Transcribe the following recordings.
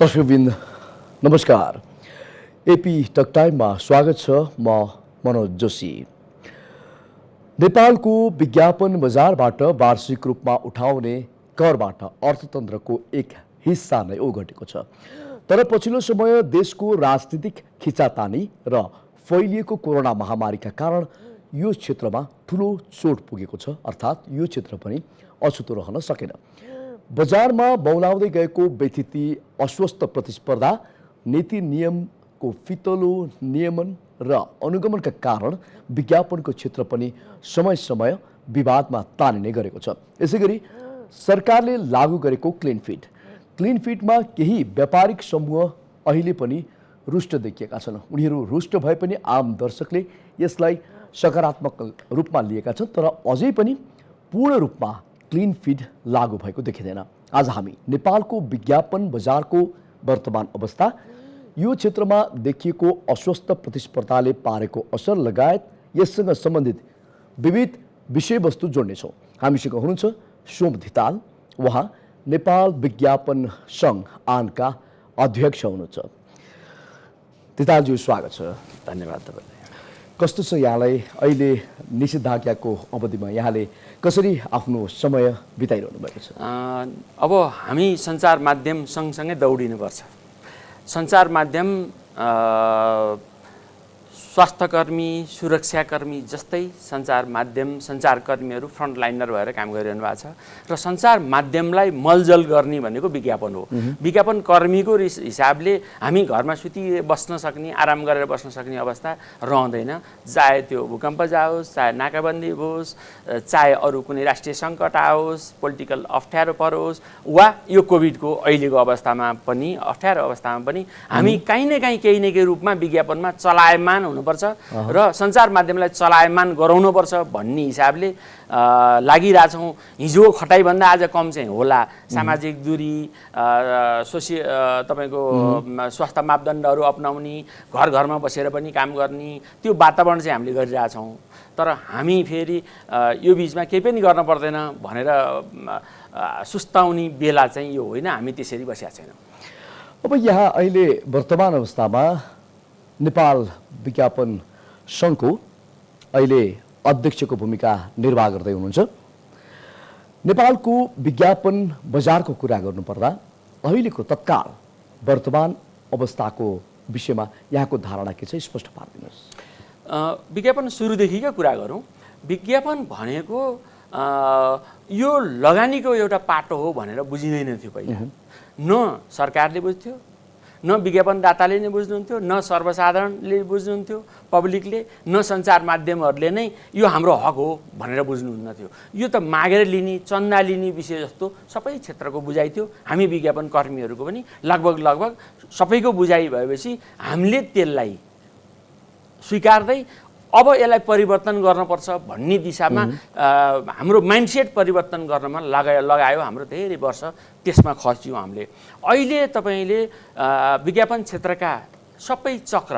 दर्शकवृन्द नमस्कार। AP talk टाइममा स्वागत छ। म मनोज जोशी। नेपालको विज्ञापन बजारबाट वार्षिक रूपमा उठाउने करबाट अर्थतन्त्रको एक हिस्सा नै ओगटेको छ। तर पछिल्लो समय देशको राजनीतिक खिचातानी र फैलिएको कोरोना महामारीका कारण यो क्षेत्रमा ठूलो चोट पुगेको छ। अर्थात् यो क्षेत्र पनि अछुतो रहन सकेन। बजारमा बौलाउँदै गएको व्यथिति, अस्वस्थ प्रतिस्पर्धा, नीति नियमको फितलो नियमन र अनुगमनका कारण विज्ञापनको क्षेत्र पनि समय समय विवादमा तानिने गरेको छ। यसैगरी सरकारले लागू गरेको क्लिन फिटमा केही व्यापारिक समूह अहिले पनि रुष्ट देखिएका छन्। उनीहरू रुष्ट भए पनि आम दर्शकले यसलाई सकारात्मक रूपमा लिएका छन्। तर अझै पनि पूर्ण रूपमा क्लिन फिट लागू भएको देखिँदैन। आज हामी नेपालको विज्ञापन बजारको वर्तमान अवस्था, यो क्षेत्रमा देखिएको अस्वस्थ प्रतिस्पर्धाले पारेको असर लगायत यससँग सम्बन्धित विविध विषयवस्तु जोड्नेछौँ। हामीसँग हुनुहुन्छ सोम धिताल। उहाँ नेपाल विज्ञापन सङ्घ आनका अध्यक्ष हुनुहुन्छ। धितालज्यू स्वागत छ। धन्यवाद तपाईलाई। कस्तो छ यहाँलाई अहिले निषेधाज्ञाको अवधिमा? यहाँले कसरी आफ्नो समय बिताइरहनु भएको छ? अब हामी सञ्चार माध्यम सँगसँगै दौडिनुपर्छ। सञ्चार माध्यम स्वास्थ्यकर्मी, सुरक्षाकर्मी जस्तै सञ्चार माध्यम सञ्चारकर्मीहरू फ्रन्टलाइनर भएर काम गरिरहनु भएको छ र सञ्चार माध्यमलाई मलजल गर्ने भनेको विज्ञापन हो। विज्ञापन कर्मीको हिसाबले हामी घरमा सुति बस्न सक्ने, आराम गरेर बस्न सक्ने अवस्था रहँदैन। चाहे त्यो भूकम्प जाओस्, चाहे नाकाबन्दी होस्, चाहे अरू कुनै राष्ट्रिय सङ्कट आओस्, पोलिटिकल अप्ठ्यारो परोस्, वा यो कोभिडको अहिलेको अवस्थामा पनि अप्ठ्यारो अवस्थामा पनि हामी काहीँ न केही रूपमा विज्ञापनमा चलायमान हुनुपर्छ र सञ्चार माध्यमलाई चलायमान गराउनुपर्छ भन्ने हिसाबले लागिरहेछौँ। हिजो खटाइभन्दा आज कम चाहिँ होला। सामाजिक दूरी, तपाईँको स्वास्थ्य मापदण्डहरू अपनाउने, घर घरमा बसेर पनि काम गर्ने, त्यो वातावरण चाहिँ हामीले गरिरहेछौँ। तर हामी फेरि यो बिचमा केही पनि गर्न पर्दैन भनेर सुस्ताउने बेला चाहिँ यो होइन। हामी त्यसरी बसेका छैनौँ। अब यहाँ अहिले वर्तमान अवस्थामा नेपाल विज्ञापन सङ्घको अहिले अध्यक्षको भूमिका निर्वाह गर्दै हुनुहुन्छ। नेपालको विज्ञापन बजारको कुरा गर्नुपर्दा अहिलेको तत्काल वर्तमान अवस्थाको विषयमा यहाँको धारणा के छ? स्पष्ट पारिदिनुहोस्। विज्ञापन सुरुदेखिकै कुरा गरौँ। विज्ञापन भनेको यो लगानीको एउटा पाटो हो भनेर बुझिँदैन थियो पहिला। न सरकारले बुझ्थ्यो, न विज्ञापनदाताले नै बुझ्नुहुन्थ्यो, न सर्वसाधारणले बुझ्नुहुन्थ्यो, पब्लिकले, न सञ्चार माध्यमहरूले नै यो हाम्रो हक हो भनेर बुझ्नुहुन्न थियो। यो त मागेर लिने, चन्दा लिने विषय जस्तो सबै क्षेत्रको बुझाइ थियो। हामी विज्ञापन कर्मीहरूको पनि लगभग सबैको बुझाइ भएपछि हामीले त्यसलाई स्वीकार्दै अब यसलाई परिवर्तन गर्नुपर्छ भन्ने दिशामा हाम्रो माइन्डसेट परिवर्तन गर्नमा लगायो। हाम्रो धेरै वर्ष त्यसमा खर्च्यौँ हामीले। अहिले तपाईँले विज्ञापन क्षेत्रका सबै चक्र,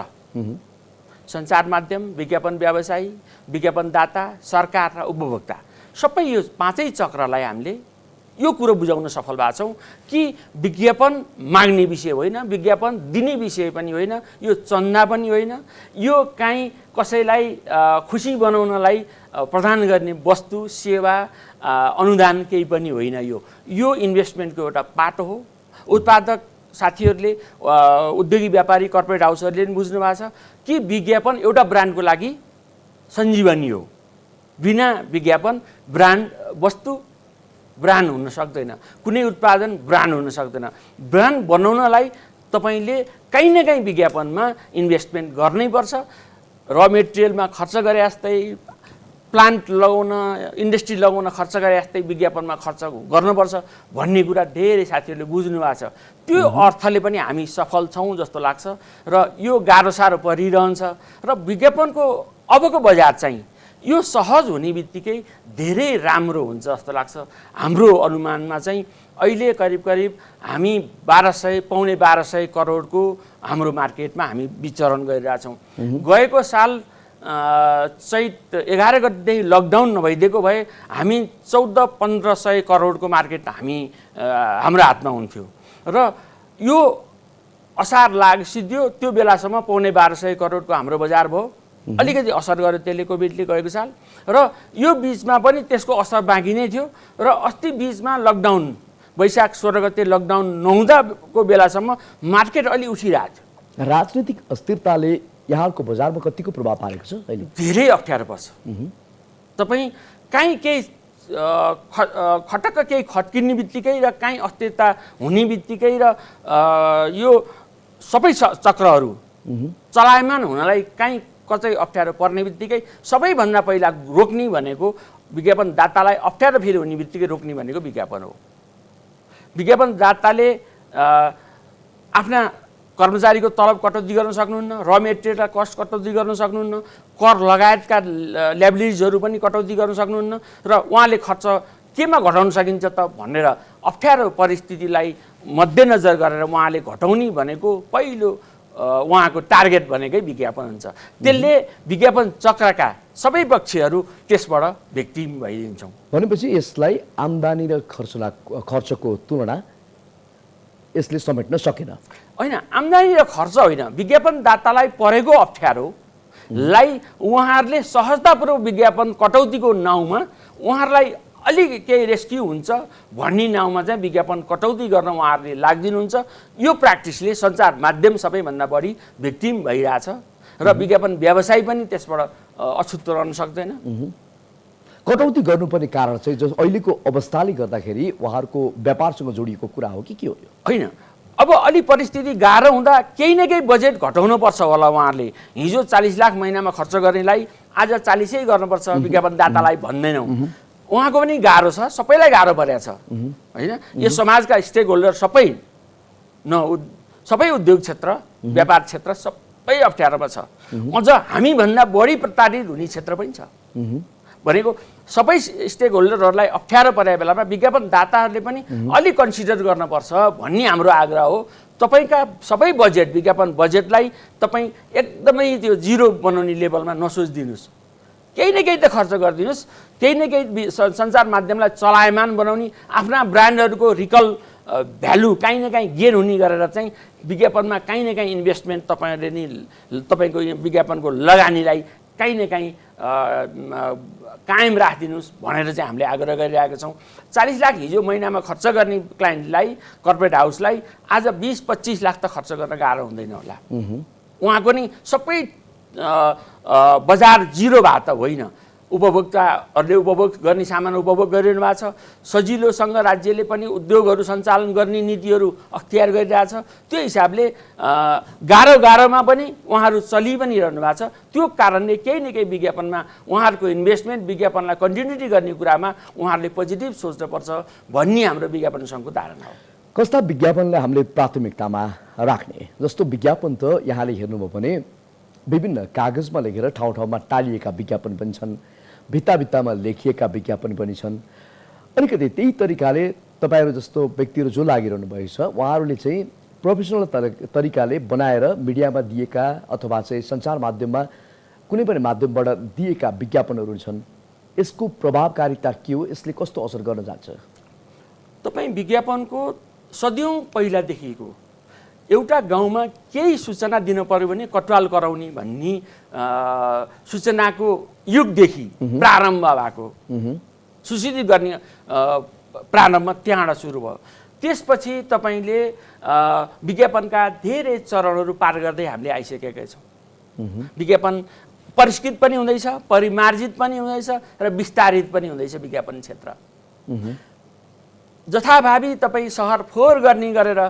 सञ्चार माध्यम, विज्ञापन व्यवसायी, विज्ञापनदाता, सरकार र उपभोक्ता, सबै यो पाँचै चक्रलाई हामीले यो कुरो बुझाउन सफल भएको छौँ कि विज्ञापन माग्ने विषय होइन, विज्ञापन दिने विषय पनि होइन, यो चन्दा पनि होइन, यो काहीँ कसैलाई खुसी बनाउनलाई प्रदान गर्ने वस्तु, सेवा, अनुदान केही पनि होइन। यो इन्भेस्टमेन्टको एउटा पाटो हो। उत्पादक साथीहरूले, उद्योगी व्यापारी, कर्पोरेट हाउसहरूले पनि बुझ्नु भएको छ कि विज्ञापन एउटा ब्रान्डको लागि सञ्जीवनी हो। बिना विज्ञापन वस्तु ब्रान्ड हुन सक्दैन, कुनै उत्पादन ब्रान्ड हुन सक्दैन। ब्रान्ड बनाउनलाई तपाईँले काहीँ न काहीँ विज्ञापनमा इन्भेस्टमेन्ट गर्नैपर्छ। र मेटेरियलमा खर्च गरे जस्तै, प्लान्ट लगाउन, इन्डस्ट्री लगाउन खर्च गरे जस्तै विज्ञापनमा खर्च गर्नुपर्छ भन्ने कुरा धेरै साथीहरूले बुझ्नु भएको छ। त्यो अर्थले पनि हामी सफल छौँ जस्तो लाग्छ र यो गाह्रो साह्रो परिरहन्छ। र विज्ञापनको अबको बजार चाहिँ यो सहज हुने बित्तिकै धेरै राम्रो हुन्छ जस्तो लाग्छ। हाम्रो अनुमानमा चाहिँ अहिले करिब हामी 1200 पौने 1200 करोडको हाम्रो मार्केटमा हामी विचरण गरिरहेछौँ। गएको साल चैत 11 गतेदेखि लकडाउन नभइदिएको भए हामी 1400-1500 करोडको मार्केट हाम्रो हातमा हुन्थ्यो। र यो असार लाग सिद्धियो त्यो बेलासम्म 12.25 करोडको हाम्रो बजार भयो। अलिकति असर गर्यो त्यसले कोभिडले गएको साल र यो बिचमा पनि त्यसको असर बाँकी नै थियो र अस्ति बिचमा लकडाउन वैशाख 16 गते लकडाउन नहुँदाको बेलासम्म मार्केट अलि उठिरहेको थियो। राजनीतिक अस्थिरताले यहाँको बजारमा कतिको प्रभाव पारेको छ अहिले? धेरै अप्ठ्यारो पर्छ। तपाईँ काहीँ केही खटक्क केही खट्किने बित्तिकै र काहीँ अस्थिरता हुने बित्तिकै र यो सबै चक्रहरू चलायमान हुनलाई काहीँ कतै अप्ठ्यारो पर्ने बित्तिकै सबैभन्दा पहिला रोक्ने भनेको विज्ञापनदातालाई अप्ठ्यारो फेरि हुने बित्तिकै रोक्ने भनेको विज्ञापन हो। विज्ञापनदाताले आफ्ना कर्मचारीको तलब कटौती गर्न सक्नुहुन्न, र मेटेरियलका कस्ट कटौती गर्न सक्नुहुन्न, कर लगायतका ल्याबिलिटिजहरू पनि कटौती गर्न सक्नुहुन्न र उहाँले खर्च केमा घटाउन सकिन्छ त भनेर अप्ठ्यारो परिस्थितिलाई मध्यनजर गरेर उहाँले घटाउने भनेको पहिलो उहाँको टार्गेट भनेकै विज्ञापन हुन्छ। त्यसले विज्ञापन चक्रका सबै पक्षहरू त्यसबाट भिक्टिम भइदिन्छौँ। भनेपछि यसलाई आम्दानी र खर्चको तुलना यसले समेट्न सकेन। होइन, आम्दानी र खर्च होइन, विज्ञापनदातालाई परेको अप्ठ्यारोलाई उहाँहरूले सहजतापूर्वक विज्ञापन कटौतीको नाउँमा उहाँहरूलाई अलिक केही रेस्क्यु हुन्छ भन्ने नाउँमा चाहिँ विज्ञापन कटौती गर्न उहाँहरूले लाग्दिनुहुन्छ। यो प्र्याक्टिसले सञ्चार माध्यम सबैभन्दा बढी भिक्टिम भइरहेछ र विज्ञापन व्यवसाय पनि त्यसबाट अछुतो रहन सक्दैन। कटौती गर्नुपर्ने कारण चाहिँ जो अहिलेको अवस्थाले गर्दाखेरि उहाँहरूको व्यापारसँग जोडिएको कुरा हो कि के हो? होइन, अब अलि परिस्थिति गाह्रो हुँदा केही न केही बजेट घटाउनुपर्छ होला उहाँहरूले। हिजो 40 लाख महिनामा खर्च गर्नेलाई आज 40 गर्नुपर्छ विज्ञापनदातालाई भन्दैनौँ। उहाँको पनि गाह्रो छ, सबैलाई गाह्रो परेको छ होइन। यो समाजका स्टेक होल्डर सबै उद्योग क्षेत्र व्यापार क्षेत्र सबै अप्ठ्यारोमा छ। अझ हामीभन्दा बढी प्रताडित हुने क्षेत्र पनि छ भनेको सबै स्टेक होल्डरहरूलाई अप्ठ्यारो परेको बेलामा विज्ञापनदाताहरूले पनि अलिक कन्सिडर गर्नुपर्छ भन्ने हाम्रो आग्रह हो। तपाईँका सबै बजेट विज्ञापन बजेटलाई तपाईँ एकदमै त्यो जिरो बनाउने लेभलमा नसोचिदिनुहोस्, केही न केही त खर्च गरिदिनुहोस्। केही न केही सञ्चार माध्यमलाई चलायमान बनाउने, आफ्ना ब्रान्डहरूको रिकल भ्यालु काहीँ न काहीँ गेन हुने गरेर चाहिँ विज्ञापनमा काहीँ न काहीँ इन्भेस्टमेन्ट तपाईँहरूले नि तपाईँको विज्ञापनको लगानीलाई काहीँ न काहीँ कायम राखिदिनुहोस् भनेर चाहिँ हामीले आग्रह गरिरहेका छौँ। 40 लाख हिजो महिनामा खर्च गर्ने क्लाइन्टलाई, कर्पोरेट हाउसलाई आज 20-25 लाख त खर्च गर्न गाह्रो हुँदैन होला। उहाँको नि सबै बजार जिरो भए त होइन, उपभोक्ताहरूले उपभोग गर्ने सामान उपभोग गरिरहनु भएको छ। सजिलोसँग राज्यले पनि उद्योगहरू सञ्चालन गर्ने नीतिहरू अख्तियार गरिरहेछ। त्यो हिसाबले गाह्रोमा पनि उहाँहरू चलि पनि रहनु भएको छ। त्यो कारणले केही न केही विज्ञापनमा उहाँहरूको इन्भेस्टमेन्ट, विज्ञापनलाई कन्टिन्युटी गर्ने कुरामा उहाँहरूले पोजिटिभ सोच्नुपर्छ भन्ने हाम्रो विज्ञापन सङ्घको धारणा हो। कस्ता विज्ञापनलाई हामीले प्राथमिकतामा राख्ने? जस्तो विज्ञापन त यहाँले हेर्नुभयो भने विभिन्न कागजमा लेखेर ठाउँ ठाउँमा टालिएका विज्ञापन पनि छन्, भित्तामा लेखिएका विज्ञापन पनि छन्। अलिकति त्यही तरिकाले तपाईँहरू जस्तो व्यक्तिहरू जो लागिरहनु भएको छ उहाँहरूले चाहिँ प्रोफेसनल तरिकाले बनाएर मिडियामा दिएका अथवा चाहिँ सञ्चार माध्यममा कुनै पनि माध्यमबाट दिएका विज्ञापनहरू छन्। यसको प्रभावकारिता के हो? यसले कस्तो असर गर्न जान्छ? तपाईँ विज्ञापनको सदियौँ पहिलादेखिको एउटा गाउँमा केही सूचना दिन पर्यो भने कटवाल कराउने भन्ने सूचनाको युगदेखि प्रारम्भ भएको, सूचित गर्ने प्रारम्भ त्यहाँबाट सुरु भयो। त्यसपछि तपाईँले विज्ञापनका धेरै चरणहरू पार गर्दै हामीले आइसकेका छौँ। विज्ञापन परिष्कृत पनि हुँदैछ, परिमार्जित पनि हुँदैछ र विस्तारित पनि हुँदैछ विज्ञापन क्षेत्र। जथाभावी तपाईँ सहर फोहोर गर्ने गरेर,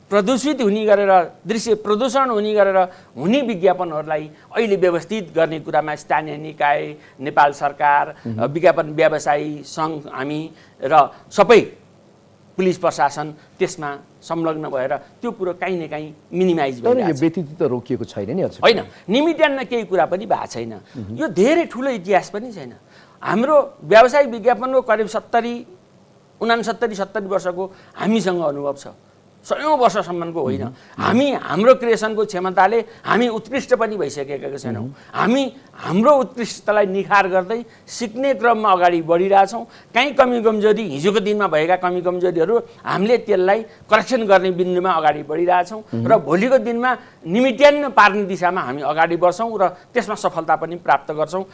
प्रदूषित हुने गरेर, दृश्य प्रदूषण हुने गरेर हुने विज्ञापनहरूलाई अहिले व्यवस्थित गर्ने कुरामा स्थानीय निकाय, नेपाल सरकार, विज्ञापन व्यवसायी सङ्घ हामी र सबै पुलिस प्रशासन त्यसमा संलग्न भएर त्यो कुरो काहीँ न काहीँ मिनिमाइज भइरहेको छ। यो व्यतिथि त रोकिएको छैन नि? होइन, निमिट्यान्न केही कुरा पनि भएको छैन। यो धेरै ठुलो इतिहास पनि छैन। हाम्रो व्यावसायिक विज्ञापनको करिब 69-70 वर्षको हामीसँग अनुभव छ। सयौँ वर्षसम्मको होइन। हामी हाम्रो क्रिएसनको क्षमताले हामी उत्कृष्ट पनि भइसकेका छैनौँ। हामी हाम्रो उत्कृष्टतालाई निखार गर्दै सिक्ने क्रममा अगाडि बढिरहेछौँ। काहीँ कमी कमजोरी, हिजोको दिनमा भएका कमी कमजोरीहरू हामीले त्यसलाई करेक्सन गर्ने बिन्दुमा अगाडि बढिरहेछौँ र भोलिको दिनमा निमिट्यान्न पार्ने दिशामा हामी अगाडि बढ्छौँ र त्यसमा सफलता पनि प्राप्त गर्छौँ।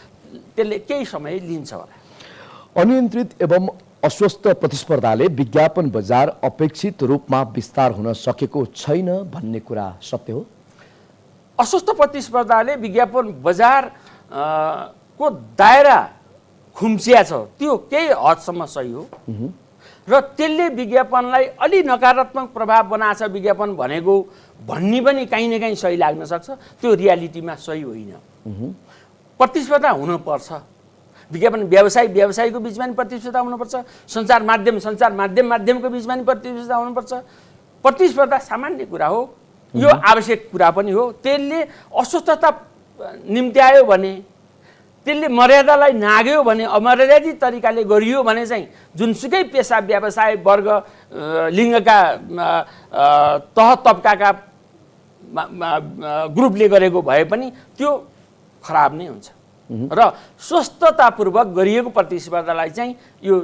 त्यसले केही समय लिन्छ होला। अनियन्त्रित एवं अस्वस्थ प्रतिस्पर्धाले विज्ञापन बजार अपेक्षित रूपमा विस्तार हुन सकेको छैन भन्ने कुरा सत्य हो? अस्वस्थ प्रतिस्पर्धाले विज्ञापन बजार को दायरा खुम्चिया छ, त्यो केही हदसम्म सही हो र त्यसले विज्ञापनलाई अलि नकारात्मक प्रभाव बनाछ विज्ञापन भनेको भन्ने पनि काहीँ न काहीँ सही लाग्न सक्छ। त्यो रियालिटीमा सही होइन। प्रतिस्पर्धा हुनुपर्छ। विज्ञापन व्यवसायको बिचमा पनि प्रतिस्पर्धा हुनुपर्छ। सञ्चार माध्यमको बिचमा पनि प्रतिस्पर्धा हुनुपर्छ। प्रतिस्पर्धा सामान्य कुरा हो, यो आवश्यक कुरा पनि हो। त्यसले अस्वस्थता निम्त्यायो भने, त्यसले मर्यादालाई नाग्यो भने, अमर्यादित तरिकाले गरियो भने चाहिँ जुनसुकै पेसा व्यवसाय वर्ग लिङ्गका तह तब्काका ग्रुपले गरेको भए पनि त्यो खराब नै हुन्छ र स्वस्थतापूर्वक गरिएको प्रतिस्पर्धालाई चाहिँ यो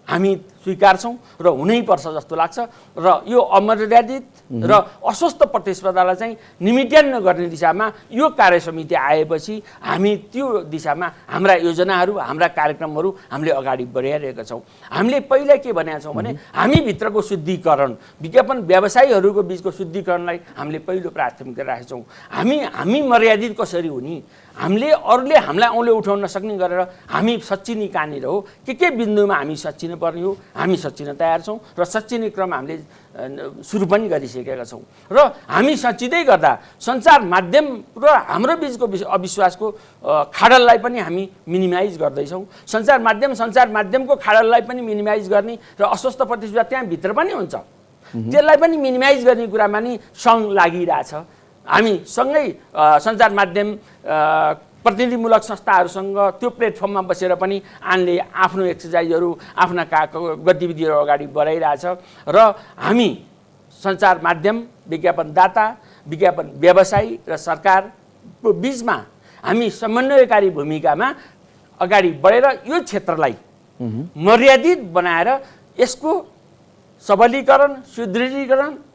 हामी स्वीकार्छौँ र हुनैपर्छ जस्तो लाग्छ र यो अमर्यादित र अस्वस्थ प्रतिस्पर्धालाई चाहिँ निमिट्यान्न गर्ने दिशामा यो कार्यसमिति आएपछि हामी त्यो दिशामा हाम्रा योजनाहरू, हाम्रा कार्यक्रमहरू हामीले अगाडि बढाइरहेका छौँ। हामीले पहिला के भनेका छौँ भने हामीभित्रको शुद्धिकरण, विज्ञापन व्यवसायीहरूको बिचको शुद्धिकरणलाई हामीले पहिलो प्राथमिकता राखेका छौँ। हामी मर्यादित कसरी हुने, हामीले अरूले हामीलाई औँले उठाउन नसक्ने गरेर हामी सच्चिने कहाँनिर हो, के बिन्दुमा हामी सच्चिनु पर्ने हो, हामी सच्चिन तयार छौँ र सच्चिने क्रम हामीले सुरु पनि गरिसकेका छौँ। र हामी सच्चिँदै गर्दा सञ्चार माध्यम र हाम्रो बिचको अविश्वासको खाडललाई पनि हामी मिनिमाइज गर्दैछौँ। सञ्चार माध्यमको खाडललाई पनि मिनिमाइज गर्ने र अस्वस्थ प्रतिस्पर्धा त्यहाँभित्र पनि हुन्छ, त्यसलाई पनि मिनिमाइज गर्ने कुरामा नि सङ्घ लागिरहेछ। हामी सँगै सञ्चार माध्यम प्रतिनिधिमूलक संस्थाहरूसँग त्यो प्लेटफर्ममा बसेर पनि आनले आफ्नो एक्सर्साइजहरू, आफ्ना गतिविधिहरू अगाडि बढाइरहेछ र हामी सञ्चार माध्यम, विज्ञापनदाता, विज्ञापन व्यवसायी र सरकारको बिचमा हामी समन्वयकारी भूमिकामा अगाडि बढेर यो क्षेत्रलाई मर्यादित बनाएर यसको सबलीकरण, सुदृढीकरण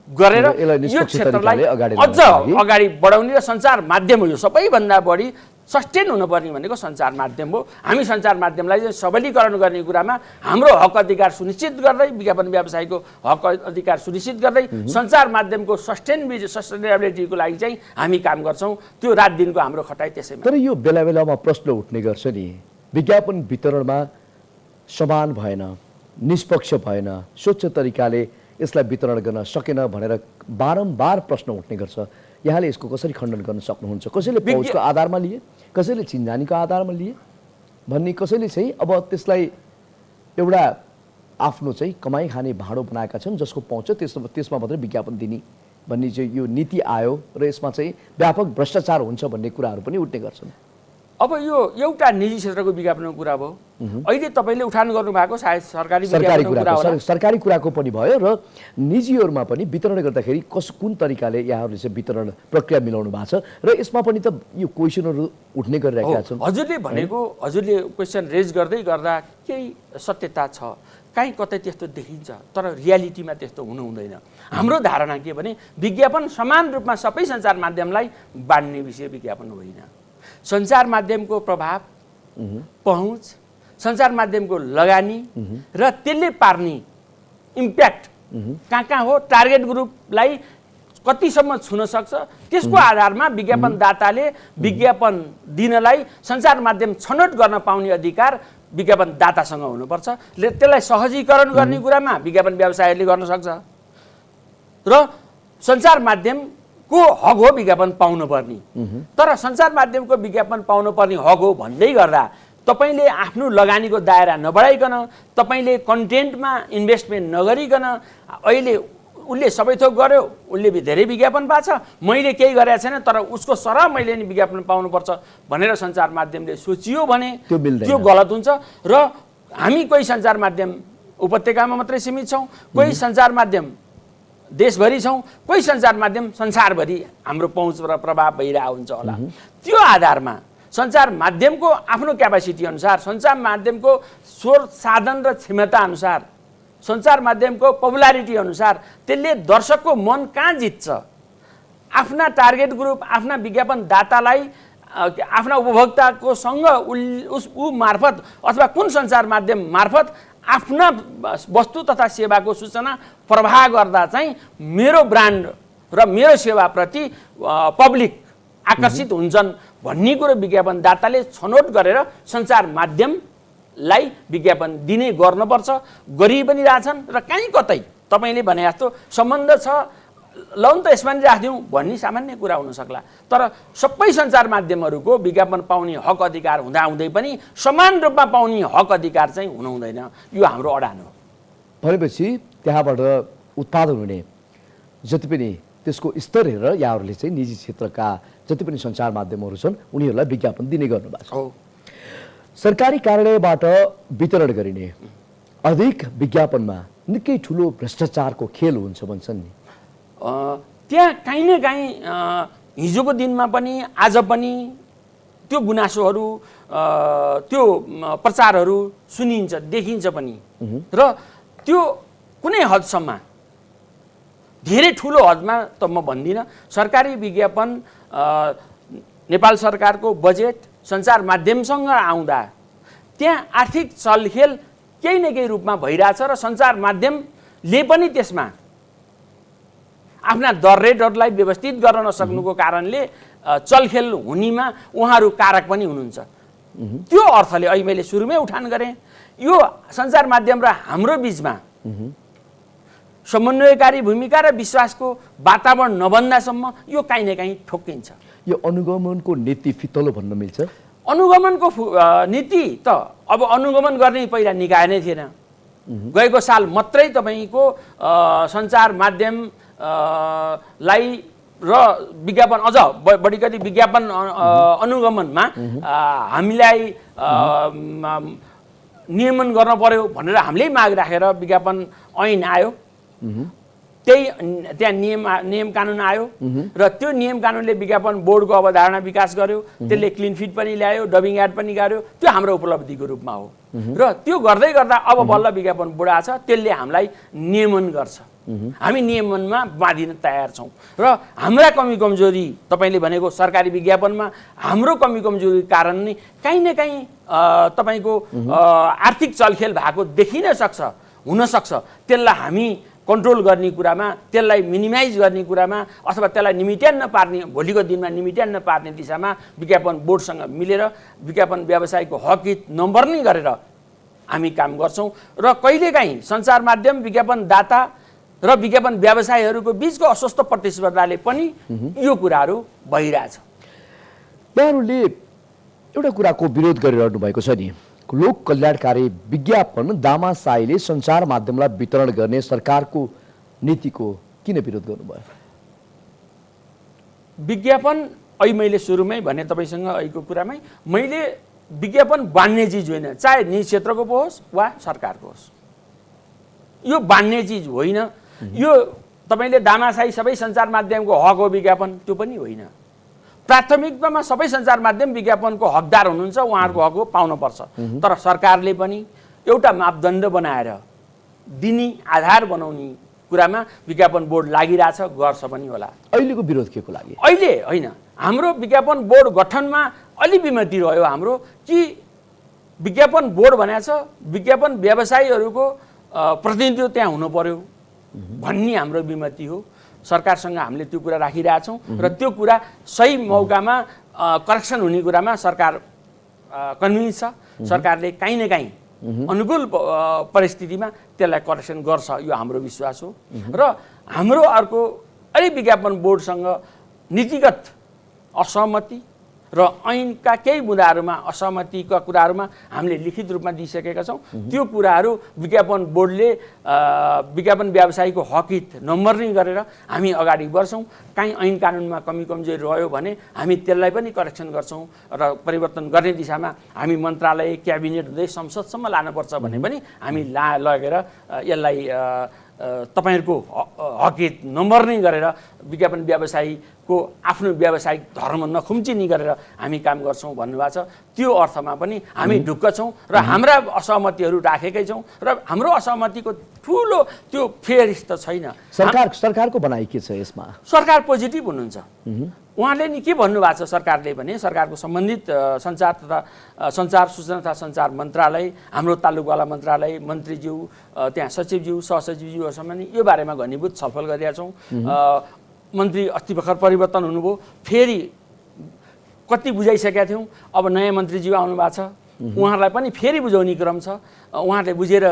गरेर यो क्षेत्रलाई अझ अगाडि बढाउने र सञ्चार माध्यम हो। यो सबैभन्दा बढी सस्टेन हुनुपर्ने भनेको सञ्चार माध्यम हो। हामी सञ्चार माध्यमलाई चाहिँ सबलीकरण गर्ने कुरामा हाम्रो हक अधिकार सुनिश्चित गर्दै, विज्ञापन व्यवसायको हक अधिकार सुनिश्चित गर्दै सञ्चार माध्यमको सस्टेनेबिलिटीको लागि चाहिँ हामी काम गर्छौँ। त्यो रात दिनको हाम्रो खटाइ त्यसैमा। तर यो बेला बेलामा प्रश्न उठ्ने गर्छ नि, विज्ञापन वितरणमा समान भएन, निष्पक्ष भएन, स्वच्छ तरिकाले यसलाई वितरण गर्न सकेन भनेर बारम्बार प्रश्न उठ्ने गर्छ। यहाँले यसको कसरी खण्डन गर्न सक्नुहुन्छ? कसैले पहुँचको आधारमा लिए, कसैले चिन्जानीको आधारमा लिए भन्ने, कसैले चाहिँ अब त्यसलाई एउटा आफ्नो चाहिँ कमाइ खाने भाँडो बनाएका छन् जसको पहुँच त्यसमा मात्रै विज्ञापन दिने भन्ने चाहिँ यो नीति आयो र यसमा चाहिँ व्यापक भ्रष्टाचार हुन्छ भन्ने कुराहरू पनि उठ्ने गर्छन्। अब यो एउटा निजी क्षेत्रको विज्ञापनको कुरा भयो। अहिले तपाईँले उठान गर्नुभएको सायद सरकारी कुराको पनि भयो र निजीहरूमा पनि वितरण गर्दाखेरि कुन तरिकाले यहाँहरूले चाहिँ वितरण प्रक्रिया मिलाउनु भएको छ र यसमा पनि त यो क्वेसनहरू उठ्ने गरिरहेका छन्। हजुरले क्वेसन रेज गर्दै गर्दा केही सत्यता छ, काहीँ कतै त्यस्तो देखिन्छ, तर रियालिटीमा त्यस्तो हुँदैन। हाम्रो धारणा के भने विज्ञापन समान रूपमा सबै सञ्चार माध्यमलाई बाँड्ने विषय विज्ञापन होइन। सञ्चार माध्यमको प्रभाव, पहुँच, सञ्चार माध्यमको लगानी र त्यसले पार्ने इम्प्याक्ट कहाँ हो, टार्गेट ग्रुपलाई कतिसम्म छुन सक्छ, त्यसको आधारमा विज्ञापनदाताले विज्ञापन दिनलाई सञ्चार माध्यम छनौट गर्न पाउने अधिकार विज्ञापनदातासँग हुनुपर्छ। त्यसलाई सहजीकरण गर्ने कुरामा विज्ञापन व्यवसायले गर्न सक्छ र सञ्चार माध्यमको हक हो विज्ञापन पाउनुपर्ने। तर सञ्चार माध्यमको विज्ञापन पाउनुपर्ने हक हो भन्दै गर्दा तपाईले आफ्नो लगानीको दायरा नबढाइकन, तपाईले कन्टेन्टमा इन्भेस्टमेन्ट नगरिकन, अहिले उसले सबै थोक गर्यो, उसले धेरै विज्ञापन पाछ, मैले केही गरेको छैन तर उसको सरह मैले नि विज्ञापन पाउनुपर्छ भनेर सञ्चार माध्यमले सोचियो भने त्यो गलत हुन्छ। र हामी कोही सञ्चार माध्यम उपत्यकामा मात्रै सीमित छौँ, कोही सञ्चार माध्यम देशभरि छौँ, कोही सञ्चार माध्यम संसारभरि हाम्रो पहुँच र प्रभाव भइरहेको हुन्छ होला। त्यो आधारमा सञ्चार माध्यमको आफ्नो क्यापासिटी अनुसार, सञ्चार माध्यमको स्रोत साधन र क्षमता अनुसार, सञ्चार माध्यमको पपुलारिटी अनुसार त्यसले दर्शकको मन कहाँ जित्छ, आफ्ना टार्गेट ग्रुप, आफ्ना विज्ञापनदातालाई, आफ्ना उपभोक्ताको सँग ऊ मार्फत अथवा कुन सञ्चार माध्यम मार्फत आफ्ना वस्तु तथा सेवाको सूचना प्रवाह गर्दा चाहिँ मेरो ब्रान्ड र मेरो सेवाप्रति पब्लिक आकर्षित हुन्छन् भन्ने कुरो विज्ञापनदाताले छनौट गरेर सञ्चार माध्यमलाई विज्ञापन दिने गर्नुपर्छ, गरि पनि रहेछन्। र कहीँ कतै तपाईँले भने जस्तो सम्बन्ध छ, लौन त यसमा नि राखिदिउँ भन्ने सामान्य कुरा हुन सक्ला, तर सबै सञ्चार माध्यमहरूको विज्ञापन पाउने हक अधिकार हुँदाहुँदै पनि समान रूपमा पाउने हक अधिकार चाहिँ हुनु हुँदैन। यो हाम्रो अडान हो। भनेपछि त्यहाँबाट उत्पादन हुने जति पनि त्यसको स्तर हेरेर यहाँहरूले चाहिँ निजी क्षेत्रका जति पनि सञ्चार माध्यमहरू छन् उनीहरूलाई विज्ञापन दिने गर्नुभएको छ। सरकारी कार्यालयबाट वितरण गरिने अधिक विज्ञापनमा निकै ठुलो भ्रष्टाचारको खेल हुन्छ भन्छन् नि। त्यहाँ काहीँ न काहीँ हिजोको दिनमा पनि आज पनि त्यो गुनासोहरू, त्यो प्रचारहरू सुनिन्छ, देखिन्छ पनि। र त्यो कुनै हदसम्म, धेरै ठुलो हदमा त म भन्दिनँ, सरकारी विज्ञापन नेपाल सरकारको बजेट सञ्चार माध्यमसँग आउँदा त्यहाँ आर्थिक चलखेल केही न केही रूपमा भइरहेछ र सञ्चार माध्यमले पनि त्यसमा आफ्ना दर रेटहरूलाई व्यवस्थित गर्न नसक्नुको कारणले चलखेल हुनेमा उहाँहरू कारक पनि हुनुहुन्छ। त्यो अर्थले अहिले मैले सुरुमै उठान गरेँ, यो सञ्चार माध्यम र हाम्रो बिचमा समन्वयकारी भूमिका र विश्वासको वातावरण नबन्दासम्म यो काहीँ न काहीँ ठोक्किन्छ। यो अनुगमनको नीति फितलो भन्न मिल्छ? अनुगमनको नीति त अब अनुगमन गर्ने पहिला निकाय नै थिएन। गएको साल मात्रै तपाईँको सञ्चार माध्यम लाई र विज्ञापन अझ बढी कति विज्ञापन अनुगमनमा हामीलाई नियमन गर्न पर्यो भनेर हामीले माग राखेर विज्ञापन ऐन आयो। त्यहाँ नियम कानुन आयो र त्यो नियम कानुनले विज्ञापन बोर्डको अवधारणा विकास गर्यो, त्यसले क्लिन फिट पनि ल्यायो, डबिङ एड पनि गर्यो। त्यो हाम्रो उपलब्धिको रूपमा हो र त्यो गर्दै गर्दा अब बल्ल विज्ञापन बोर्ड आछ, त्यसले हामीलाई नियमन गर्छ। हामी नियमनमा बाँधिन तयार छौँ र हाम्रा कमी कमजोरी तपाईँले भनेको सरकारी विज्ञापनमा हाम्रो कमी कमजोरी कारण नै काहीँ न काहीँ तपाईँको आर्थिक चलखेल भएको देखिन सक्छ, हुनसक्छ। त्यसलाई हामी कन्ट्रोल गर्ने कुरामा, त्यसलाई मिनिमाइज गर्ने कुरामा अथवा त्यसलाई निमिट्यान नपार्ने, भोलिको दिनमा निमिट्यान नपार्ने दिशामा विज्ञापन बोर्डसँग मिलेर विज्ञापन व्यवसायको हक हित नम्बर्नी गरेर हामी काम गर्छौँ र कहिलेकाहीँ सञ्चार माध्यम, विज्ञापनदाता र विज्ञापन व्यवसायीहरूको बिचको अस्वस्थ प्रतिस्पर्धाले पनि यो कुराहरू भइरहेछ। यहाँहरूले एउटा कुराको विरोध गरिरहनु भएको छ नि, लोक कल्याणकारी विज्ञापन दामासाईले सञ्चार माध्यमलाई वितरण गर्ने सरकारको नीतिको किन विरोध गर्नुभयो? विज्ञापन अहिले मैले सुरुमै भने तपाईँसँग अहिलेको कुरामै, मैले विज्ञापन बान्ने चिज होइन, चाहे निजी क्षेत्रको पो होस् वा सरकारको होस्। यो बान्ने चिज होइन। यो तपाईँले दामासाई सबै सञ्चार माध्यमको हक हो विज्ञापन, त्यो पनि होइन। प्राथमिकतामा सबै सञ्चार माध्यम विज्ञापनको हकदार हुनुहुन्छ, उहाँहरूको हक हो, पाउनुपर्छ। तर सरकारले पनि एउटा मापदण्ड बनाएर दिने आधार बनाउने कुरामा विज्ञापन बोर्ड लागिरहेछ, गर्छ पनि होला। अहिलेको विरोध के को लागि? अहिले होइन, हाम्रो विज्ञापन बोर्ड गठनमा अलि विमति रह्यो हाम्रो कि विज्ञापन बोर्ड भनेको छ विज्ञापन व्यवसायीहरूको प्रतिनिधित्व त्यहाँ हुनु पर्यो भन्ने हाम्रो विमति हो। सरकारसँग हामीले त्यो कुरा राखिरहेछौँ र त्यो कुरा सही मौकामा करेक्सन हुने कुरामा सरकार कन्भिन्स छ। सरकारले काहीँ न काहीँ अनुकूल परिस्थितिमा त्यसलाई करेक्सन गर्छ, यो हाम्रो विश्वास हो। र हाम्रो अर्को अलि विज्ञापन बोर्डसँग नीतिगत असहमति र ऐनका केही बुँदाहरूमा असहमतिका कुराहरूमा हामीले लिखित रूपमा दिइसकेका छौँ। त्यो कुराहरू विज्ञापन बोर्डले विज्ञापन व्यवसायीको हक हित नम्बर्नी गरेर हामी अगाडि बढ्छौँ। काहीँ ऐन कानुनमा कमी कमजोरी रह्यो भने हामी त्यसलाई पनि करेक्सन गर्छौँ र परिवर्तन गर्ने दिशामा हामी मन्त्रालय, क्याबिनेट हुँदै संसदसम्म लानुपर्छ भने पनि हामी लगेर यसलाई तपाईँहरूको हकित नम्बर्ने गरेर विज्ञापन व्यवसायीको आफ्नो व्यावसायिक धर्म नखुम्चिने गरेर हामी काम गर्छौँ भन्नुभएको छ। त्यो अर्थमा पनि हामी ढुक्क छौँ र हाम्रा असहमतिहरू राखेकै छौँ र हाम्रो असहमतिको ठुलो त्यो फेरिस त छैन। सरकारको भनाइ के छ यसमा? सरकार पोजिटिभ हुनुहुन्छ। उहाँले नि के भन्नुभएको छ सरकारले भने सरकारको सम्बन्धित सञ्चार सूचना तथा सञ्चार मन्त्रालय, हाम्रो तालुकवाला मन्त्रालय, मन्त्रीज्यू, त्यहाँ सचिवज्यू, सहसचिवज्यूहरूसँग नि यो बारेमा घनीभूत छलफल गरिरहेका छौँ। मन्त्री अस्ति भर्खर परिवर्तन हुनुभयो, फेरि कति बुझाइसकेका थियौँ, अब नयाँ मन्त्रीज्यू आउनुभएको छ, उहाँहरूलाई पनि फेरि बुझाउने क्रम छ। उहाँहरूले बुझेर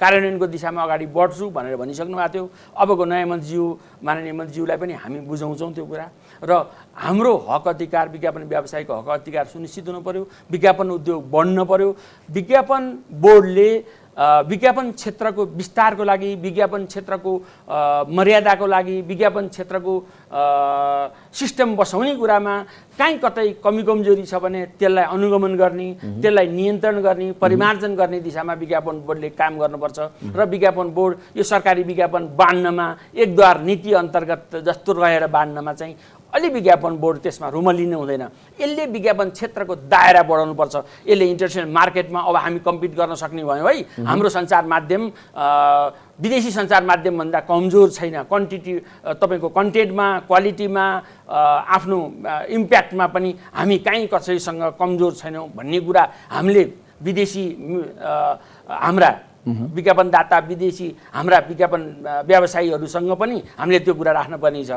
कार्यान्वयनको दिशामा अगाडि बढ्छु भनेर भनिसक्नु भएको थियो। अबको नयाँ मन्त्रीज्यू, माननीय मन्त्रीज्यूलाई पनि हामी बुझाउँछौँ त्यो कुरा। र हाम्रो हक अधिकार, विज्ञापन व्यवसायको हक अधिकार सुनिश्चित हुनु पर्यो, विज्ञापन उद्योग बढ्न पर्यो। विज्ञापन बोर्डले विज्ञापन क्षेत्रको विस्तारको लागि, विज्ञापन क्षेत्रको मर्यादाको लागि, विज्ञापन क्षेत्रको सिस्टम बसाउने कुरामा कहीँ कतै कमी कमजोरी छ भने त्यसलाई अनुगमन गर्ने, त्यसलाई नियन्त्रण गर्ने, परिमार्जन गर्ने दिशामा विज्ञापन बोर्डले काम गर्नुपर्छ। र विज्ञापन बोर्ड यो सरकारी विज्ञापन बाँड्नमा एकद्वार नीति अन्तर्गत जस्तो रहेर बाँड्नमा चाहिँ अलि विज्ञापन बोर्ड त्यसमा रुमलिनु हुँदैन। यसले विज्ञापन क्षेत्रको दायरा बढाउनुपर्छ। यसले इन्टरनेसनल मार्केटमा अब हामी कम्पिट गर्न सक्ने भयो है। हाम्रो सञ्चार माध्यम विदेशी सञ्चार माध्यमभन्दा कमजोर छैन। क्वान्टिटी तपाईँको कन्टेन्टमा, क्वालिटीमा, आफ्नो इम्प्याक्टमा पनि हामी कहीँ कसैसँग कमजोर छैनौँ भन्ने कुरा हामीले विदेशी हाम्रा विज्ञापनदाता, विदेशी हाम्रा विज्ञापन व्यवसायीहरूसँग पनि हामीले त्यो कुरा राख्नुपर्ने छ।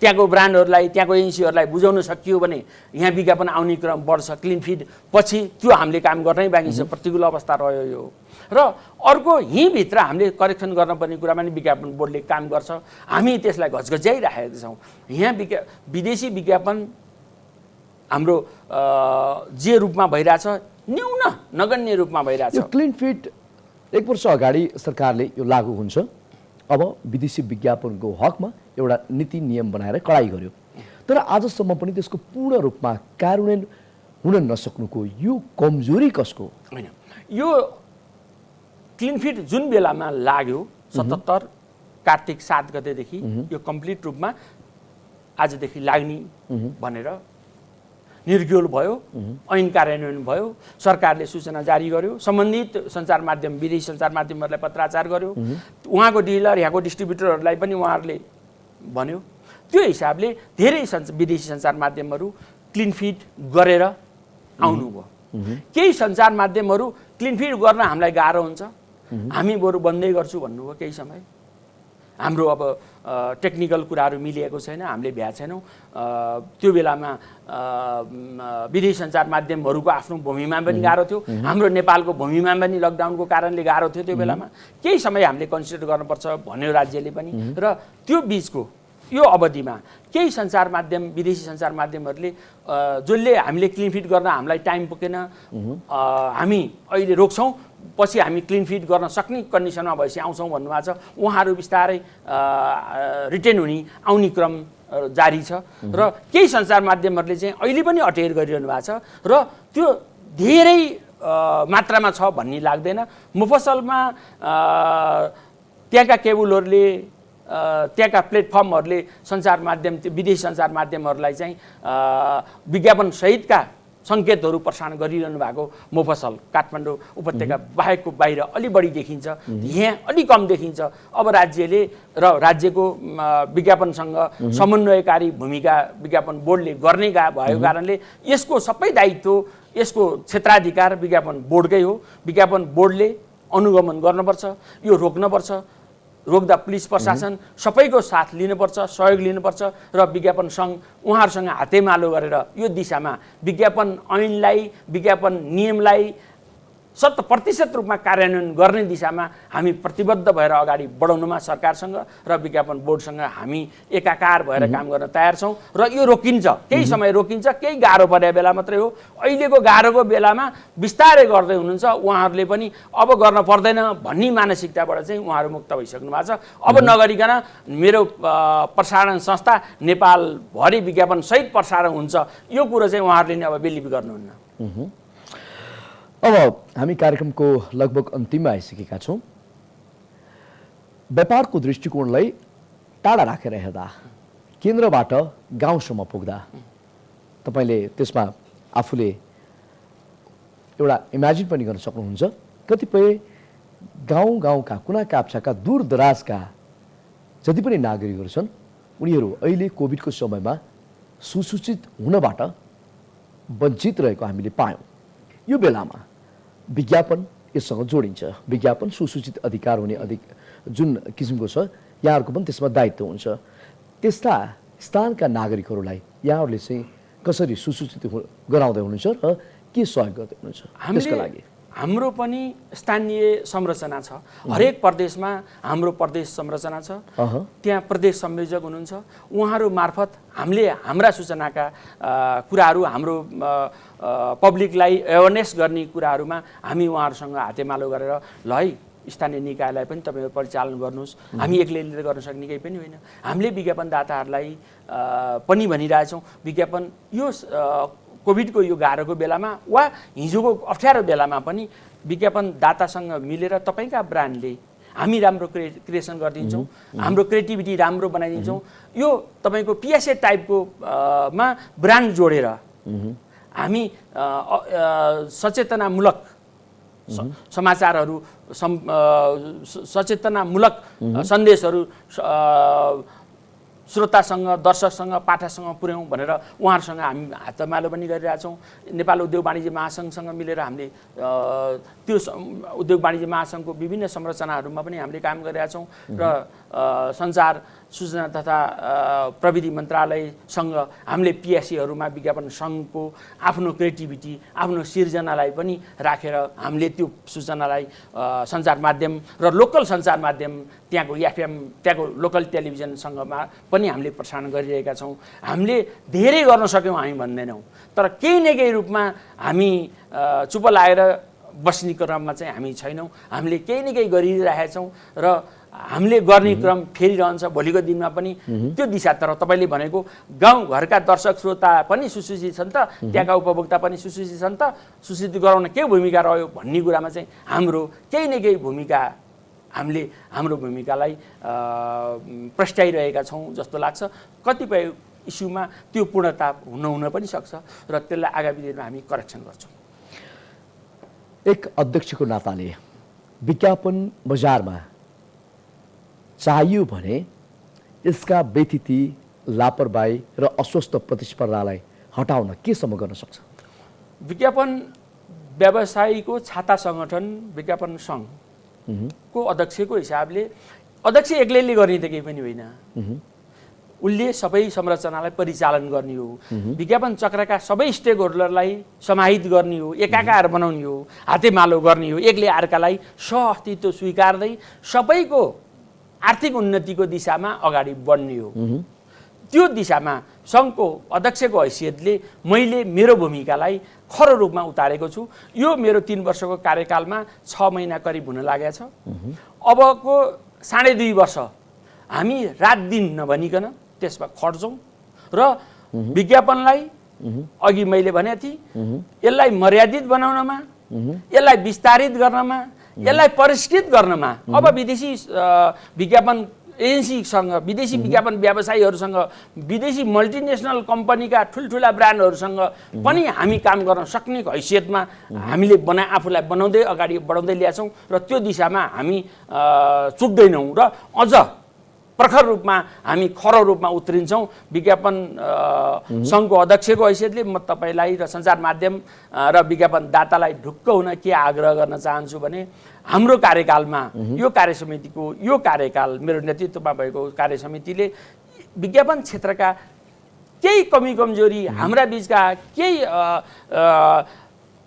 त्यहाँको ब्रान्डहरूलाई, त्यहाँको एजेन्सीहरूलाई बुझाउन सकियो भने यहाँ विज्ञापन आउने क्रम बढ्छ। क्लिन फिड पछि त्यो हामीले काम गर्नै बाँकी छ। प्रतिकूल अवस्था रह्यो यो। र अर्को यहीँभित्र हामीले करेक्सन गर्नुपर्ने कुरामा नि विज्ञापन बोर्डले काम गर्छ। हामी त्यसलाई घचघच्याइराखेका छौँ। यहाँ विदेशी विज्ञापन हाम्रो जे रूपमा भइरहेछ, न्यून नगण्य रूपमा भइरहेछ। क्लिन फिड 1 वर्ष अगाडि सरकारले यो लागू हुन्छ। अब विदेशी विज्ञापनको हकमा एउटा नीति नियम बनाएर कडाई गर्यो, तर आजसम्म पनि त्यसको पूर्ण रूपमा कार्यान्वयन हुन नसक्नुको यो कमजोरी कसको? होइन, यो क्लिन फिड जुन बेलामा लाग्यो 77 कार्तिक 7 गतेदेखि यो कम्प्लिट रूपमा आजदेखि लाग्ने भनेर निर्गोल भयो, ऐन कार्यान्वयन भयो, सरकारले सूचना जारी गर्यो, सम्बन्धित सञ्चार माध्यम, विदेशी सञ्चार माध्यमहरूलाई पत्राचार गर्यो, उहाँको डिलर, यहाँको डिस्ट्रिब्युटरहरूलाई पनि उहाँहरूले भन्यो। त्यो हिसाबले धेरै विदेशी सञ्चार माध्यमहरू क्लिन फिड गरेर आउनुभयो। केही सञ्चार माध्यमहरू क्लिन फिड गर्न हामीलाई गाह्रो हुन्छ, हामी बरु बन्दै गर्छु भन्नुभयो केही समय। हाम्रो अब टेक्निकल कुराहरू मिलिएको छैन, हामीले भ्या छैनौँ। त्यो बेलामा विदेशी सञ्चार माध्यमहरूको आफ्नो भूमिमा पनि गाह्रो थियो, हाम्रो नेपालको भूमिमा पनि लकडाउनको कारणले गाह्रो थियो। त्यो बेलामा केही समय हामीले कन्सिडर गर्नुपर्छ भन्यो राज्यले पनि। र त्यो बिचको यो अवधिमा केही सञ्चार माध्यम, विदेशी सञ्चार माध्यमहरूले जसले हामीले क्लिन फिड गर्न हामीलाई टाइम पुगेन, हामी अहिले रोक्छौँ, पछि हामी क्लिन फिड गर्न सक्ने कन्डिसनमा भएपछि आउँछौँ भन्नुभएको छ। उहाँहरू बिस्तारै रिटेन हुने आउने क्रम जारी छ। र केही सञ्चार माध्यमहरूले चाहिँ अहिले पनि अटेर गरिरहनु भएको छ र त्यो धेरै मात्रामा छ भन्ने लाग्दैन। मुफसलमा त्यहाँका केबुलहरूले, त्यहाँका प्लेटफर्महरूले सञ्चार माध्यम, विदेशी सञ्चार माध्यमहरूलाई चाहिँ विज्ञापनसहितका सङ्केतहरू प्रसारण गरिरहनु भएको मुफसल काठमाडौँ उपत्यका बाहेकको बाहिर अलि बढी देखिन्छ, यहाँ अलि कम देखिन्छ। अब राज्यले र राज्यको विज्ञापनसँग समन्वयकारी भूमिका विज्ञापन बोर्डले गर्ने भएको कारणले यसको सबै दायित्व, यसको क्षेत्राधिकार विज्ञापन बोर्डकै हो। विज्ञापन बोर्डले अनुगमन गर्नुपर्छ, यो रोक्नुपर्छ। रोक्दा पुलिस प्रशासन सबैको साथ लिनुपर्छ, सहयोग लिनुपर्छ र विज्ञापन सङ्घ उहाँहरूसँग हातेमालो गरेर यो दिशामा विज्ञापन ऐनलाई, विज्ञापन नियमलाई 100% रूपमा कार्यान्वयन गर्ने दिशामा हामी प्रतिबद्ध भएर अगाडि बढाउनुमा सरकारसँग र विज्ञापन बोर्डसँग हामी एकाकार भएर काम गर्न तयार छौँ। र यो रोकिन्छ, केही समय रोकिन्छ, केही गाह्रो परे बेला मात्रै हो। अहिलेको गाह्रोको बेलामा बिस्तारै गर्दै हुनुहुन्छ उहाँहरूले पनि। अब गर्न पर्दैन भन्ने मानसिकताबाट चाहिँ उहाँहरू मुक्त भइसक्नु भएको छ। अब नगरिकन मेरो प्रसारण संस्था नेपालभरि विज्ञापनसहित प्रसारण हुन्छ, यो कुरो चाहिँ उहाँहरूले नै अब बिलिभ गर्नुहुन्न। अब हामी कार्यक्रमको लगभग अन्तिममा आइसकेका छौँ। व्यापारको दृष्टिकोणलाई टाढा राखेर हेर्दा केन्द्रबाट गाउँसम्म पुग्दा तपाईँले त्यसमा आफूले एउटा इमेजिन पनि गर्न सक्नुहुन्छ कतिपय गाउँका कुना काप्चाका दूरदराजका जति पनि नागरिकहरू छन् उनीहरू अहिले कोभिडको समयमा सुसूचित हुनबाट वञ्चित रहेको हामीले पायौँ। यो बेलामा विज्ञापन यससँग जोडिन्छ। विज्ञापन सुसूचित अधिकार हुने जुन किसिमको छ यहाँहरूको पनि त्यसमा दायित्व हुन्छ। त्यस्ता स्थानका नागरिकहरूलाई यहाँहरूले चाहिँ कसरी सुसूचित गराउँदै हुनुहुन्छ र के सहयोग गर्दै हुनुहुन्छ त्यसको लागि? हाम्रो पनि स्थानीय संरचना छ। हरेक प्रदेशमा हाम्रो प्रदेश संरचना छ। त्यहाँ प्रदेश संयोजक हुनुहुन्छ। उहाँहरू मार्फत हामीले हाम्रा सूचनाका कुराहरू हाम्रो पब्लिकलाई एवेरनेस गर्ने कुराहरूमा हामी उहाँहरूसँग हातेमालो गरेर ल है स्थानीय निकायलाई पनि तपाईँहरू परिचालन गर्नुहोस्। हामी एक्लैले गर्न सक्ने केही पनि होइन। हामीले विज्ञापनदाताहरूलाई पनि भनिरहेछौँ विज्ञापन यो कोभिडको यो गाह्रोको बेलामा वा हिजोको अप्ठ्यारो बेलामा पनि विज्ञापनदातासँग मिलेर तपाईँका ब्रान्डले हामी राम्रो क्रिएसन गरिदिन्छौँ, हाम्रो क्रिएटिभिटी राम्रो बनाइदिन्छौँ। यो तपाईँको पिएसए टाइपको मा ब्रान्ड जोडेर हामी सचेतनामूलक समाचारहरू सचेतनामूलक सन्देशहरू श्रोतासँग दर्शकसँग पाठकसँग पुर्याउँ भनेर उहाँहरूसँग हामी हातमालो पनि गरिरहेछौँ। नेपाल उद्योग वाणिज्य महासङ्घसँग मिलेर हामीले त्यो उद्योग वाणिज्य महासङ्घको विभिन्न संरचनाहरूमा पनि हामीले काम गरिरहेछौँ र सञ्चार सूचना तथा प्रविधि मन्त्रालयसँग हामीले पिएससीहरूमा विज्ञापन सङ्घको आफ्नो क्रिएटिभिटी आफ्नो सिर्जनालाई पनि राखेर हामीले त्यो सूचनालाई सञ्चार माध्यम र लोकल सञ्चार माध्यम त्यहाँको एफएम त्यहाँको लोकल टेलिभिजनसँगमा पनि हामीले प्रसारण गरिरहेका छौँ। हामीले धेरै गर्न सक्यौँ हामी भन्दैनौँ, तर केही न केही रूपमा हामी चुप लागेर बस्ने क्रममा चाहिँ हामी छैनौँ। हामीले केही न केही गरिरहेका छौँ र हामीले गर्ने क्रम फेरिरहन्छ। भोलिको दिनमा पनि त्यो दिशातर्फ तपाईँले भनेको गाउँघरका दर्शक श्रोता पनि सुसूचित छन् त, त्यहाँका उपभोक्ता पनि सुसूचित छन् त, सुसूचित गराउन के भूमिका रह्यो भन्ने कुरामा चाहिँ हाम्रो केही न केही भूमिका हामीले हाम्रो भूमिकालाई प्रस्ट्याइरहेका छौँ जस्तो लाग्छ। कतिपय इस्युमा त्यो पूर्णता हुन पनि सक्छ र त्यसलाई आगामी दिनमा हामी करेक्सन गर्छौँ। एक अध्यक्षको नाताले विज्ञापन बजारमा चाहियो भने यसका व्यतिथि लापरवाही र अस्वस्थ प्रतिस्पर्धालाई हटाउन केसम्म गर्न सक्छ? विज्ञापन व्यवसायीको छाता सङ्गठन विज्ञापन सङ्घको अध्यक्षको हिसाबले अध्यक्ष एक्लैले गर्ने त केही पनि होइन। उसले सबै संरचनालाई परिचालन गर्ने हो, विज्ञापन चक्रका सबै स्टेक होल्डरलाई समाहित गर्ने हो, एकाकार बनाउने हो, हातेमालो गर्ने हो, एकले अर्कालाई सह-अस्तित्व स्वीकार्दै सबैको आर्थिक उन्नतिको दिशामा अगाडि बढ्ने हो। त्यो दिशामा सङ्घको अध्यक्षको हैसियतले मैले मेरो भूमिकालाई खरो रूपमा उतारेको छु। यो मेरो 3 वर्षको कार्यकालमा 6 महिना करिब हुन लागेको छ। अबको 2.5 वर्ष हामी रात दिन नभनिकन त्यसमा खट्छौँ र विज्ञापनलाई अघि मैले भनेको थिएँ यसलाई मर्यादित बनाउनमा, यसलाई विस्तारित गर्नमा, यसलाई परिष्कृत गर्नमा अब विदेशी विज्ञापन एजेन्सीसँग, विदेशी विज्ञापन व्यवसायीहरूसँग, विदेशी मल्टिनेसनल कम्पनीका ठुल्ठुला ब्रान्डहरूसँग पनि हामी काम गर्न सक्ने हैसियतमा हामीले आफूलाई बनाउँदै अगाडि बढाउँदै ल्याछौँ र त्यो दिशामा हामी चुक्दैनौँ र अझ प्रखर रूपमा हामी खरो रूपमा उत्रिन्छौँ। विज्ञापन सङ्घको अध्यक्षको हैसियतले म तपाईँलाई र सञ्चार माध्यम र विज्ञापनदातालाई ढुक्क हुन के आग्रह गर्न चाहन्छु भने हाम्रो कार्यकालमा यो कार्यसमितिको यो कार्यकाल मेरो नेतृत्वमा भएको कार्यसमितिले विज्ञापन क्षेत्रका केही कमी कमजोरी हाम्रा बिचका केही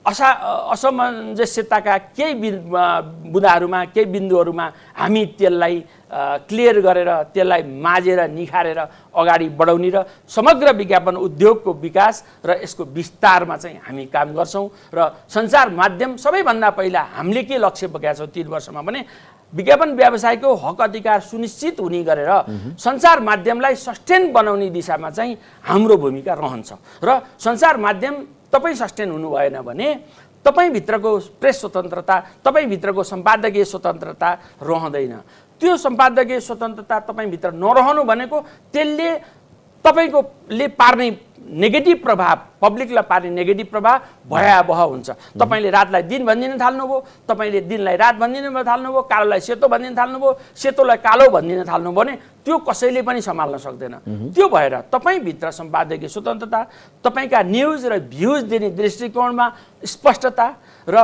असमञ्जस्यताका केही बुँदाहरूमा केही बिन्दुहरूमा हामी त्यसलाई क्लियर गरेर त्यसलाई माझेर निखारेर अगाडि बढाउने र समग्र विज्ञापन उद्योगको विकास र यसको विस्तारमा चाहिँ हामी काम गर्छौँ। र सञ्चार माध्यम सबैभन्दा पहिला हामीले के लक्ष्य बोकेका छौँ 3 वर्षमा भने विज्ञापन व्यवसायको हक अधिकार सुनिश्चित हुने गरेर सञ्चार माध्यमलाई सस्टेन बनाउने दिशामा चाहिँ हाम्रो भूमिका रहन्छ। र सञ्चार माध्यम तपाईँ सस्टेन हुनु भएन भने तपाईँभित्रको प्रेस स्वतन्त्रता, तपाईँभित्रको सम्पादकीय स्वतन्त्रता रहँदैन। त्यो सम्पादकीय स्वतन्त्रता तपाईँभित्र नरहनु भनेको त्यसले तपाईँले पार्ने नेगेटिभ प्रभाव, पब्लिकलाई पार्ने नेगेटिभ प्रभाव भयावह हुन्छ। तपाईँले रातलाई दिन भनिदिन थाल्नुभयो, तपाईँले दिनलाई रात भनिदिन थाल्नुभयो, कालोलाई सेतो भनिदिन थाल्नुभयो, सेतोलाई कालो भनिदिन थाल्नुभयो भने त्यो कसैले पनि सम्हाल्न सक्दैन। त्यो भएर तपाईँभित्र सम्पादकीय स्वतन्त्रता, तपाईँका न्युज र भ्युज दिने दृष्टिकोणमा स्पष्टता र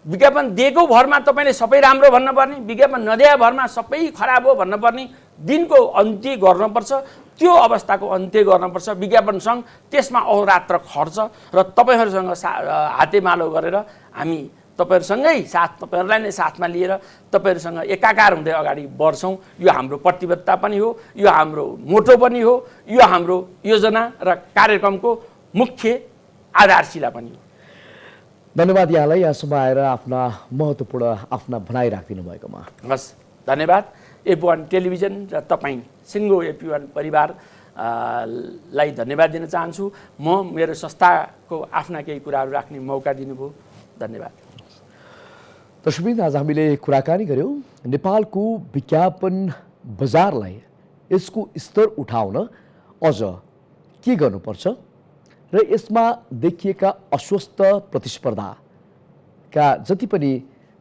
विज्ञापन दिएको भरमा तपाईँले सबै राम्रो भन्नुपर्ने, विज्ञापन नदिए भरमा सबै खराब हो भन्नुपर्ने दिनको अन्त्य गर्नुपर्छ। त्यो अवस्थाको अन्त्य गर्नुपर्छ। विज्ञापन सङ्घ त्यसमा अहोरात्र खर्च र तपाईँहरूसँग हातेमालो गरेर हामी तपाईँहरूसँगै साथ, तपाईँहरूलाई नै साथमा लिएर तपाईँहरूसँग एकाकार हुँदै अगाडि बढ्छौँ। यो हाम्रो प्रतिबद्धता पनि हो, यो हाम्रो मोटो पनि हो, यो हाम्रो योजना र कार्यक्रमको मुख्य आधारशिला पनि हो। धन्यवाद यहाँलाई यहाँसम्म आएर आफ्ना महत्त्वपूर्ण आफ्ना भनाइ राखिदिनु भएकोमा। हस्, धन्यवाद। AP1 टेलिभिजन र तपाईँ सिङ्गो AP1 परिवार लाई धन्यवाद दिन चाहन्छु। म मेरो संस्थाको आफ्ना केही कुराहरू राख्ने मौका दिनुभयो, धन्यवाद। दर्शकवृन्द, आज हामीले कुराकानी गऱ्यौँ नेपालको विज्ञापन बजारलाई यसको स्तर उठाउन अझ के गर्नुपर्छ र यसमा देखिएका अस्वस्थ प्रतिस्पर्धाका जति पनि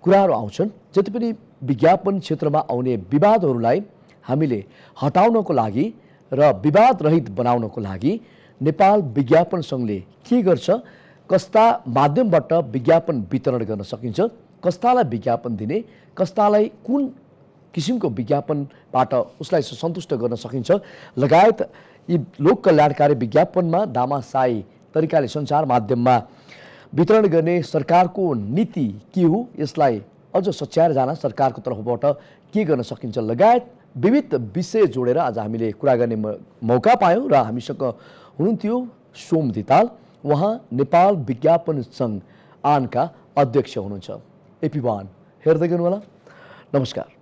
कुराहरू आउँछन्, जति पनि विज्ञापन क्षेत्रमा आउने विवादहरूलाई हामीले हटाउनको लागि र विवाद रहित बनाउनको लागि नेपाल विज्ञापन सङ्घले के गर्छ, कस्ता माध्यमबाट विज्ञापन वितरण गर्न सकिन्छ, कस्तालाई विज्ञापन दिने, कस्तालाई कुन किसिमको विज्ञापनबाट उसलाई सन्तुष्ट गर्न सकिन्छ लगायत यी लोक कल्याणकारी विज्ञापनमा दामासाई तरिकाले सञ्चार माध्यममा वितरण गर्ने सरकारको नीति के हो, यसलाई अझ सच्याएर जान सरकारको तर्फबाट के गर्न सकिन्छ लगायत विविध विषय जोडेर आज हामीले कुरा गर्ने मौका पायौँ र हामीसँग हुनुहुन्थ्यो सोम धिताल। उहाँ नेपाल विज्ञापन सङ्घ आनका अध्यक्ष हुनुहुन्छ। AP1 हेर्दै गर्नुहोला। नमस्कार।